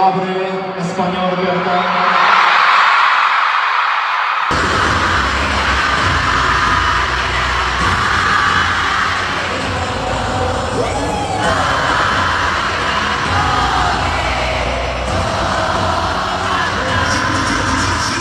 abre español abierta.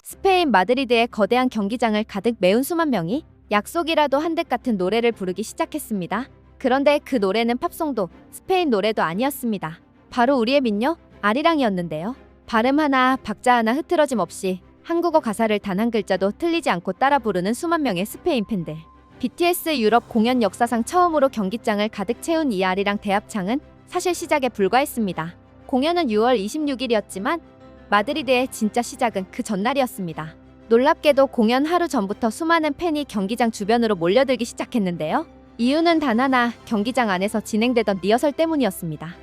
스페인 마드리드의 거대한 경기장을 가득 메운 수만 명이 약속이라도 한 듯 같은 노래를 부르기 시작했습니다. 그런데 그 노래는 팝송도 스페인 노래도 아니었습니다. 바로 우리의 민요 아리랑이었는데요. 발음 하나, 박자 하나 흐트러짐 없이 한국어 가사를 단 한 글자도 틀리지 않고 따라 부르는 수만 명의 스페인 팬들. BTS 유럽 공연 역사상 처음으로 경기장을 가득 채운 이 아리랑 대합창은 사실 시작에 불과했습니다. 공연은 6월 26일이었지만 마드리드의 진짜 시작은 그 전날이었습니다. 놀랍게도 공연 하루 전부터 수많은 팬이 경기장 주변으로 몰려들기 시작했는데요. 이유는 단 하나, 경기장 안에서 진행되던 리허설 때문이었습니다.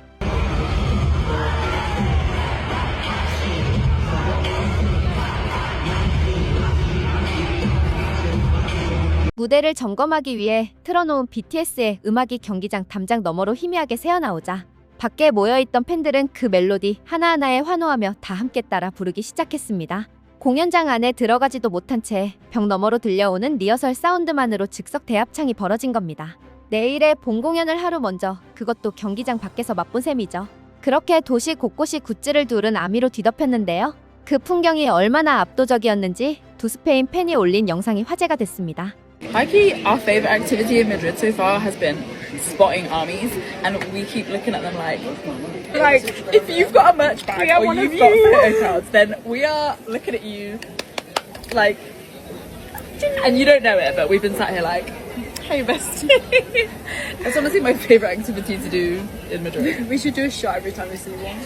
무대를 점검하기 위해 틀어놓은 BTS의 음악이 경기장 담장 너머로 희미하게 새어나오자 밖에 모여있던 팬들은 그 멜로디 하나하나에 환호하며 다 함께 따라 부르기 시작했습니다. 공연장 안에 들어가지도 못한 채 벽 너머로 들려오는 리허설 사운드만으로 즉석 대합창이 벌어진 겁니다. 내일의 본 공연을 하루 먼저, 그것도 경기장 밖에서 맛본 셈이죠. 그렇게 도시 곳곳이 굿즈를 두른 아미로 뒤덮였는데요. 그 풍경이 얼마나 압도적이었는지 두 스페인 팬이 올린 영상이 화제가 됐습니다. Hikey, our favorite activity in Madrid so far has been spotting armies, and we keep looking at them like if you've got a merch bag or you've got photo cards, then we are looking at you like, and you don't know it, but we've been sat here like, hey bestie. That's honestly my favorite activity to do in Madrid. We should do a shot every time we see one.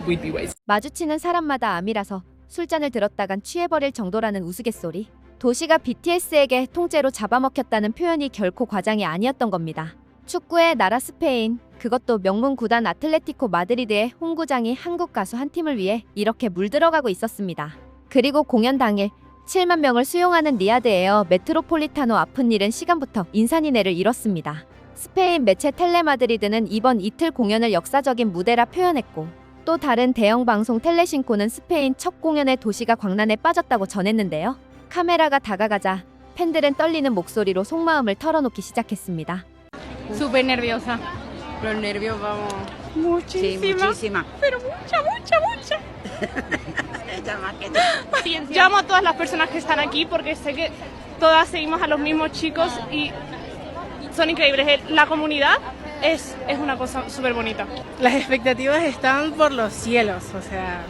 We'd be wasted. 마주치는 사람마다 아미라서 술잔을 들었다간 취해버릴 정도라는 우스갯소리. 도시가 BTS에게 통째로 잡아먹혔다는 표현이 결코 과장이 아니었던 겁니다. 축구의 나라 스페인, 그것도 명문 구단 아틀레티코 마드리드의 홈구장이 한국 가수 한 팀을 위해 이렇게 물들어가고 있었습니다. 그리고 공연 당일 7만 명을 수용하는 리아드 에어 메트로폴리타노 아픈 일은 시간부터 인산인해를 이뤘습니다. 스페인 매체 텔레마드리드는 이번 이틀 공연을 역사적인 무대라 표현했고, 또 다른 대형 방송 텔레신코는 스페인 첫 공연에 도시가 광란에 빠졌다고 전했는데요. 카메라가 다가가자 팬들은 떨리는 목소리로 속마음을 털어놓기 시작했습니다. Súper nerviosa. Los nervios, vamos. Muchísima. Sí, muchísima. Pero mucha. Ya más que tú. Llamo a todas las personas que están aquí porque sé que todas seguimos a los mismos chicos y son increíbles. La comunidad es una cosa súper bonita. Las expectativas están por los cielos, o sea,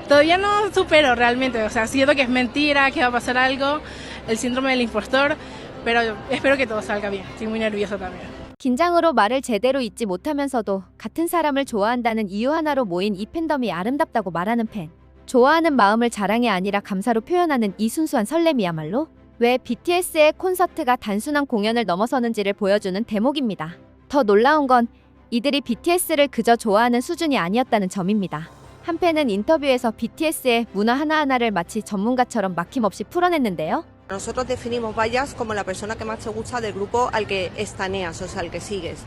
todavía no supero realmente, o sea, siento que es mentira, que va a pasar algo, el síndrome del impostor, pero espero que todo salga bien, estoy muy nerviosa también. 긴장으로 말을 제대로 잇지 못하면서도 같은 사람을 좋아한다는 이유 하나로 모인 이 팬덤이 아름답다고 말하는 팬. 좋아하는 마음을 자랑이 아니라 감사로 표현하는 이 순수한 설렘이야말로 왜 BTS의 콘서트가 단순한 공연을 넘어서는지를 보여주는 대목입니다. 더 놀라운 건 이들이 BTS를 그저 좋아하는 수준이 아니었다는 점입니다. 한 팬은 인터뷰에서 BTS의 문화 하나하나를 마치 전문가처럼 막힘없이 풀어냈는데요. Nosotros definimos Vallas como la persona que más te gusta del grupo al que estaneas, o sea, al que sigues.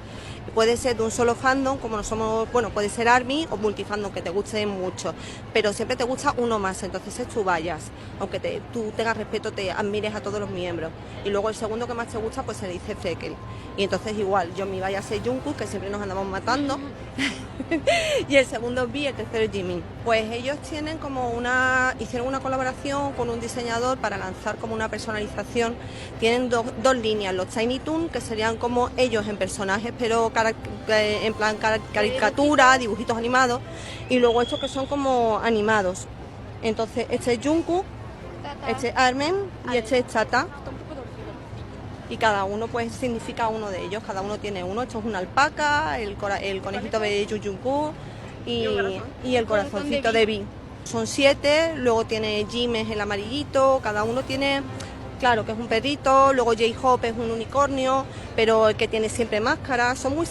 Puede ser de un solo fandom, como no somos, bueno, puede ser ARMY o multifandom, que te guste mucho, pero siempre te gusta uno más, entonces es tu Vallas. Aunque tú tengas respeto, te admires a todos los miembros. Y luego el segundo que más te gusta, pues se le dice Freckle. Y entonces igual, yo mi Vallas es Jungkook, que siempre nos andamos matando. Y el segundo es V, el tercero es Jimin. Pues ellos tienen hicieron una colaboración con un diseñador para lanzar como una personalización. Tienen dos líneas, los Tiny Toon, que serían como ellos en personajes, pero en plan caricatura, dibujitos animados, y luego estos que son como animados. Entonces este es Jungkook, este es Armin y este es Tata. Y cada uno pues significa uno de ellos, cada uno tiene uno. Esto es una alpaca, el conejito de Jungkook y el corazoncito de V. Son 7, luego tiene Jim es el amarillito, cada uno tiene, claro que es un perrito, luego J-Hope es un unicornio, pero el que tiene siempre máscara, son muy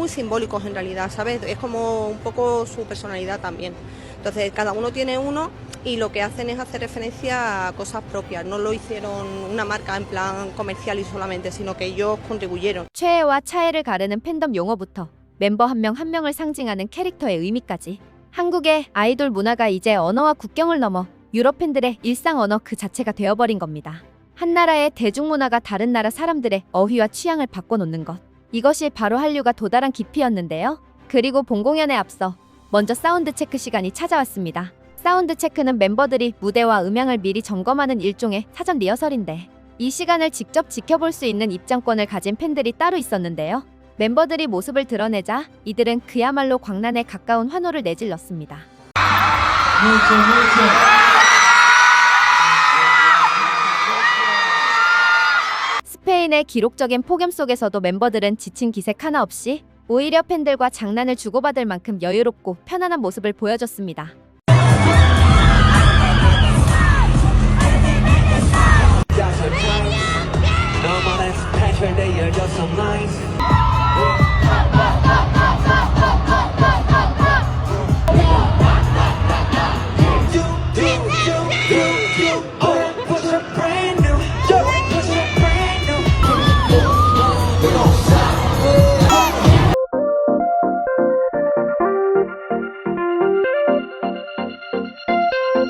simbólicos en realidad, ¿sabes? Es como un poco su personalidad también. Entonces cada uno tiene uno y lo que hacen es hacer referencia a cosas propias, no lo hicieron una marca en plan comercial y solamente, sino que ellos contribuyeron. 최애와 차애를 가르는 팬덤 용어부터 멤버 한 명 한 명을 상징하는 캐릭터의 의미까지 한국의 아이돌 문화가 이제 언어와 국경을 넘어 유럽 팬들의 일상 언어 그 자체가 되어버린 겁니다. 한 나라의 대중문화가 다른 나라 사람들의 어휘와 취향을 바꿔놓는 것. 이것이 바로 한류가 도달한 깊이였는데요. 그리고 본공연에 앞서 먼저 사운드 체크 시간이 찾아왔습니다. 사운드 체크는 멤버들이 무대와 음향을 미리 점검하는 일종의 사전 리허설인데 이 시간을 직접 지켜볼 수 있는 입장권을 가진 팬들이 따로 있었는데요. 멤버들이 모습을 드러내자 이들은 그야말로 광란에 가까운 환호를 내질렀습니다. 스페인의 기록적인 폭염 속에서도 멤버들은 지친 기색 하나 없이 오히려 팬들과 장난을 주고받을 만큼 여유롭고 편안한 모습을 보여줬습니다.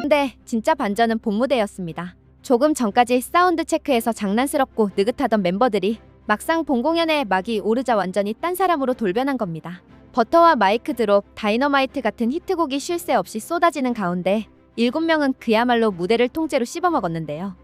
근데 진짜 반전은 본무대였습니다. 조금 전까지 사운드 체크에서 장난스럽고 느긋하던 멤버들이 막상 본공연에 막이 오르자 완전히 딴 사람으로 돌변한 겁니다. 버터와 마이크 드롭, 다이너마이트 같은 히트곡이 쉴 새 없이 쏟아지는 가운데 7명은 그야말로 무대를 통째로 씹어먹었는데요.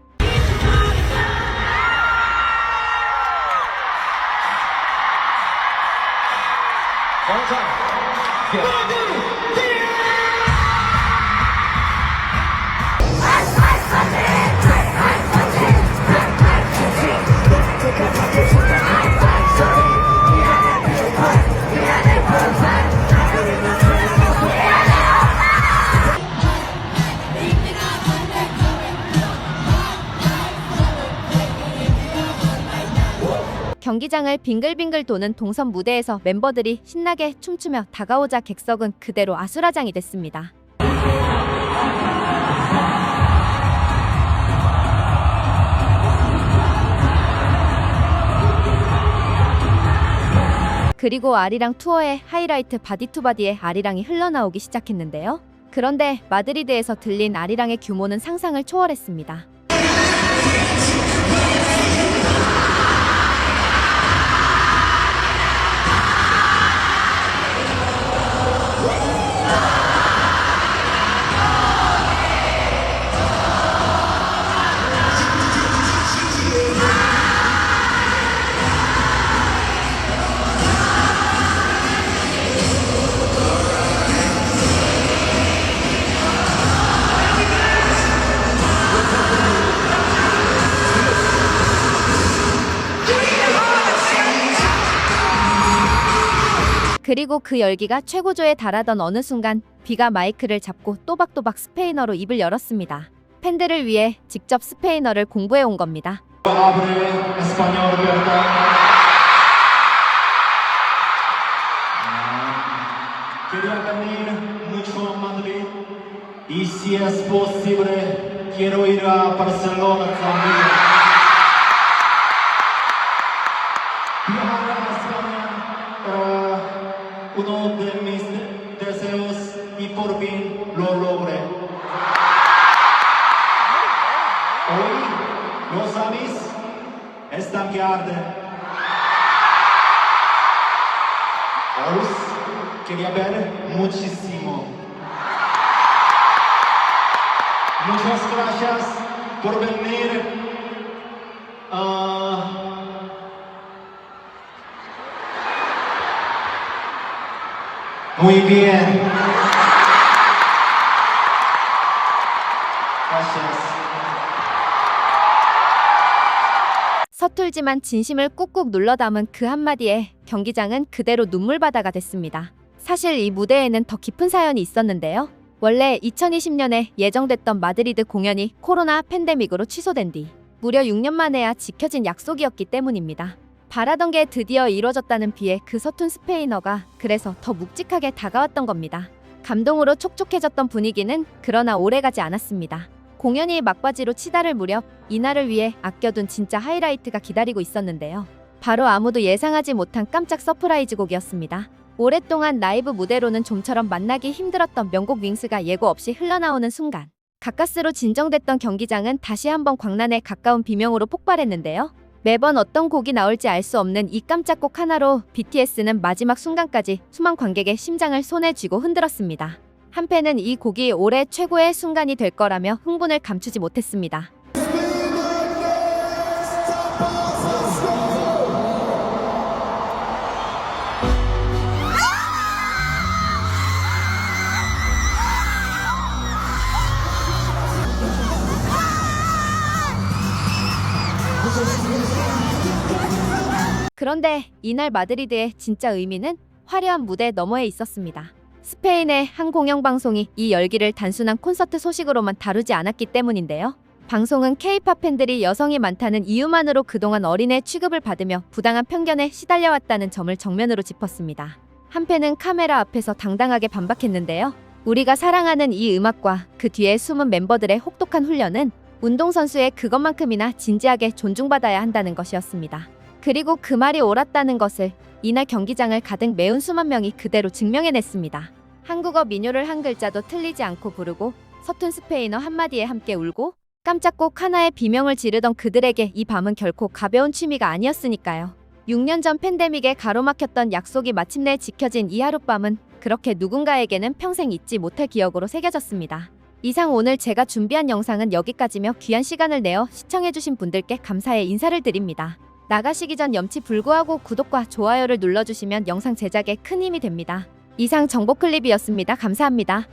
경기장을 빙글빙글 도는 동선 무대에서 멤버들이 신나게 춤추며 다가오자 객석은 그대로 아수라장이 됐습니다. 그리고 아리랑 투어의 하이라이트 바디투바디의 아리랑이 흘러나오기 시작했는데요. 그런데 마드리드에서 들린 아리랑의 규모는 상상을 초월했습니다. 그리고 그 열기가 최고조에 달하던 어느 순간 비가 마이크를 잡고 또박또박 스페인어로 입을 열었습니다. 팬들을 위해 직접 스페인어를 공부해 온 겁니다. Quería venir mucho a Madrid y si es posible quiero ir a Barcelona también. Viajar a España era uno de mis deseos y por fin lo logré. Hoy los avis están que arden. Quería ver muchísimo. Muchas gracias por venir. Muy bien. Gracias. 서툴지만 진심을 꾹꾹 눌러 담은 그 한마디에 경기장은 그대로 눈물바다가 됐습니다. 사실 이 무대에는 더 깊은 사연이 있었는데요. 원래 2020년에 예정됐던 마드리드 공연이 코로나 팬데믹으로 취소된 뒤 무려 6년 만에야 지켜진 약속이었기 때문입니다. 바라던 게 드디어 이루어졌다는 비에 그 서툰 스페인어가 그래서 더 묵직하게 다가왔던 겁니다. 감동으로 촉촉해졌던 분위기는 그러나 오래가지 않았습니다. 공연이 막바지로 치달을 무렵 이날을 위해 아껴둔 진짜 하이라이트가 기다리고 있었는데요. 바로 아무도 예상하지 못한 깜짝 서프라이즈 곡이었습니다. 오랫동안 라이브 무대로는 좀처럼 만나기 힘들었던 명곡 윙스가 예고 없이 흘러나오는 순간 가까스로 진정됐던 경기장은 다시 한번 광란에 가까운 비명으로 폭발했는데요. 매번 어떤 곡이 나올지 알 수 없는 이 깜짝 곡 하나로 BTS는 마지막 순간까지 수만 관객의 심장을 손에 쥐고 흔들었습니다. 한팬은 이 곡이 올해 최고의 순간이 될 거라며 흥분을 감추지 못했습니다. 그런데 이날 마드리드의 진짜 의미는 화려한 무대 너머에 있었습니다. 스페인의 한 공영방송이 이 열기를 단순한 콘서트 소식으로만 다루지 않았기 때문인데요. 방송은 K-팝 팬들이 여성이 많다는 이유만으로 그동안 어린애 취급을 받으며 부당한 편견에 시달려왔다는 점을 정면으로 짚었습니다. 한 팬은 카메라 앞에서 당당하게 반박했는데요. 우리가 사랑하는 이 음악과 그 뒤에 숨은 멤버들의 혹독한 훈련은 운동선수의 그것만큼이나 진지하게 존중받아야 한다는 것이었습니다. 그리고 그 말이 옳았다는 것을 이날 경기장을 가득 메운 수만 명이 그대로 증명해냈습니다. 한국어 민요를 한 글자도 틀리지 않고 부르고 서툰 스페인어 한마디에 함께 울고 깜짝 곡 하나에 비명을 지르던 그들에게 이 밤은 결코 가벼운 취미가 아니었으니까요. 6년 전 팬데믹에 가로막혔던 약속이 마침내 지켜진 이 하룻밤은 그렇게 누군가에게는 평생 잊지 못할 기억으로 새겨졌습니다. 이상 오늘 제가 준비한 영상은 여기까지며 귀한 시간을 내어 시청해주신 분들께 감사의 인사를 드립니다. 나가시기 전 염치 불구하고 구독과 좋아요를 눌러주시면 영상 제작에 큰 힘이 됩니다. 이상 정보 클립이었습니다. 감사합니다.